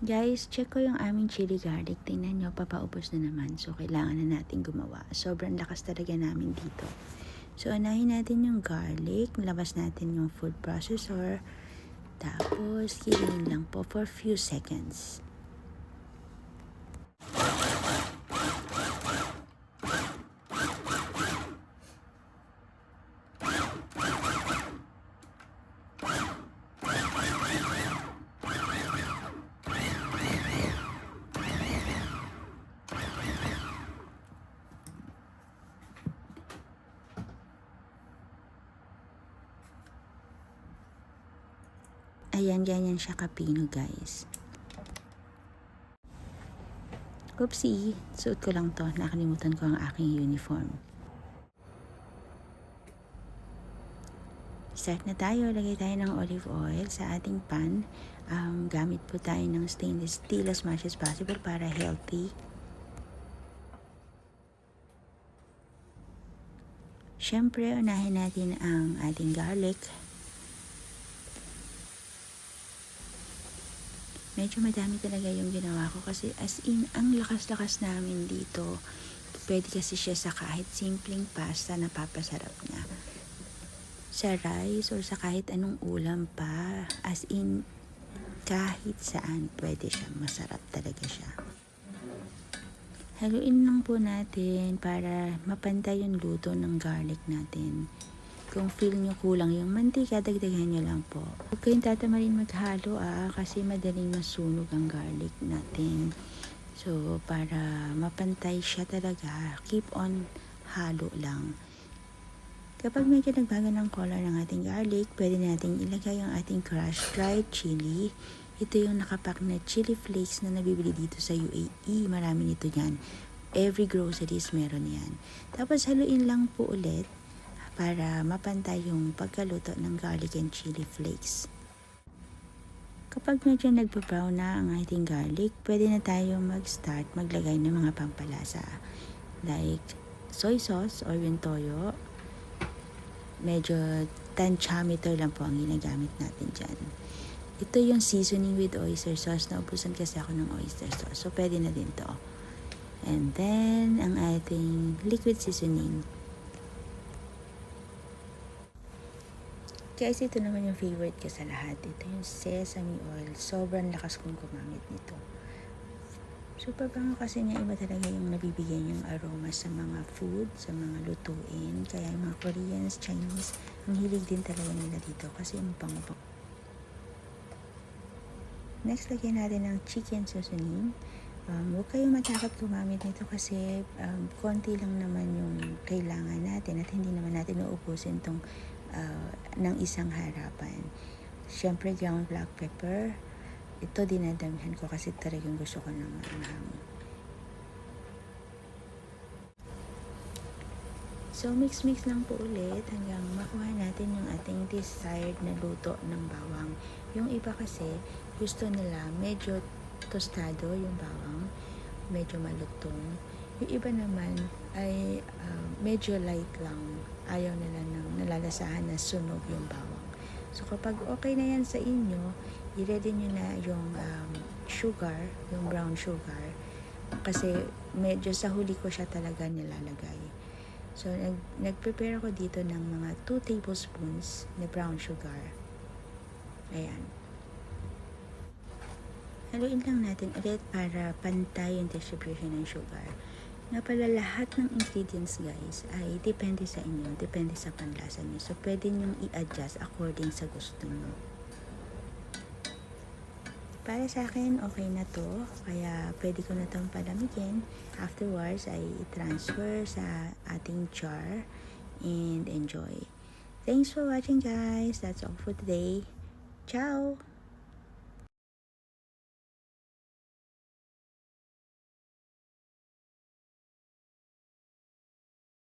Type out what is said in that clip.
Guys, check ko yung aming chili garlic. Tingnan nyo, papaubos na naman. So, kailangan na natin gumawa. Sobrang lakas talaga namin dito. So, unahin natin yung garlic. Labas natin yung food processor. Tapos, hilingin lang po for few seconds. Ayan, ganyan siya kapino, guys. Oopsie, suot ko lang to. Nakalimutan ko ang aking uniform. Start na tayo. Lagay tayo ng olive oil sa ating pan. Gamit po tayo ng stainless steel as much as possible para healthy. Siyempre, unahin natin ang ating garlic. Medyo madami talaga yung ginawa ko kasi as in, ang lakas-lakas namin dito. Pwede kasi siya sa kahit simpleng pasta na papasarap niya. Sa rice or sa kahit anong ulam pa. As in, kahit saan pwede siya. Masarap talaga siya. Haluin lang po natin para mapantay yung luto ng garlic natin. Kung feel nyo kulang yung mantika, dagdagan nyo lang po. Huwag kayong tatamarin maghalo kasi madaling masunog ang garlic natin. So, para mapantay siya talaga, keep on halo lang. Kapag medyo nagbago ng color ng ating garlic, pwede natin ilagay ang ating crushed dried chili. Ito yung nakapack na chili flakes na nabibili dito sa UAE. Marami nito yan. Every groceries meron yan. Tapos haluin lang po ulit para mapantay yung pagkaluto ng garlic and chili flakes. Kapag medyo nagpa-brown na ang ating garlic, pwede na tayo mag-start maglagay ng mga pampalasa. Like soy sauce or yung toyo. Medyo tantiameter lang po ang ginagamit natin dyan. Ito yung seasoning with oyster sauce. Naubusan kasi ako ng oyster sauce. So, pwede na din to. And then, ang ating liquid seasoning. Guys, ito naman yung favorite ko sa lahat. Ito yung sesame oil. Sobrang lakas kong gumamit nito. Super bango kasi niya. Iba talaga yung nabibigay yung aroma sa mga food, sa mga lutuin. Kaya yung mga Koreans, Chinese, ang hilig din talaga nila dito kasi yung bango-bango. Next, lagyan natin ng chicken seasoning. Huwag kayong matakot gumamit nito kasi konti lang naman yung kailangan natin at hindi naman natin uubusin itong ng isang harapan. Siyempre, ground black pepper. Ito dinadamihan ko kasi talagang gusto ko ng mahang. So, mix-mix lang po ulit hanggang makuha natin yung ating desired na luto ng bawang. Yung iba kasi, gusto nila medyo tostado yung bawang, medyo malutong. Yung iba naman ay medyo light lang. Ayaw nila ng nalalasahan na sunog yung bawang. So, kapag okay na yan sa inyo, i-ready nyo na yung sugar, yung brown sugar. Kasi medyo sa huli ko siya talaga nilalagay. So, nag-prepare ako dito ng mga 2 tablespoons na brown sugar. Ayan. Haluin lang natin ulit para pantay yung distribution ng sugar. Nga pala, lahat ng ingredients guys ay depende sa inyo, depende sa panlasa niyo. So, pwede nyo i-adjust according sa gusto nyo. Para sa akin, okay na to. Kaya, pwede ko na itong palamigin. Afterwards, ay i-transfer sa ating jar and enjoy. Thanks for watching guys. That's all for today. Ciao!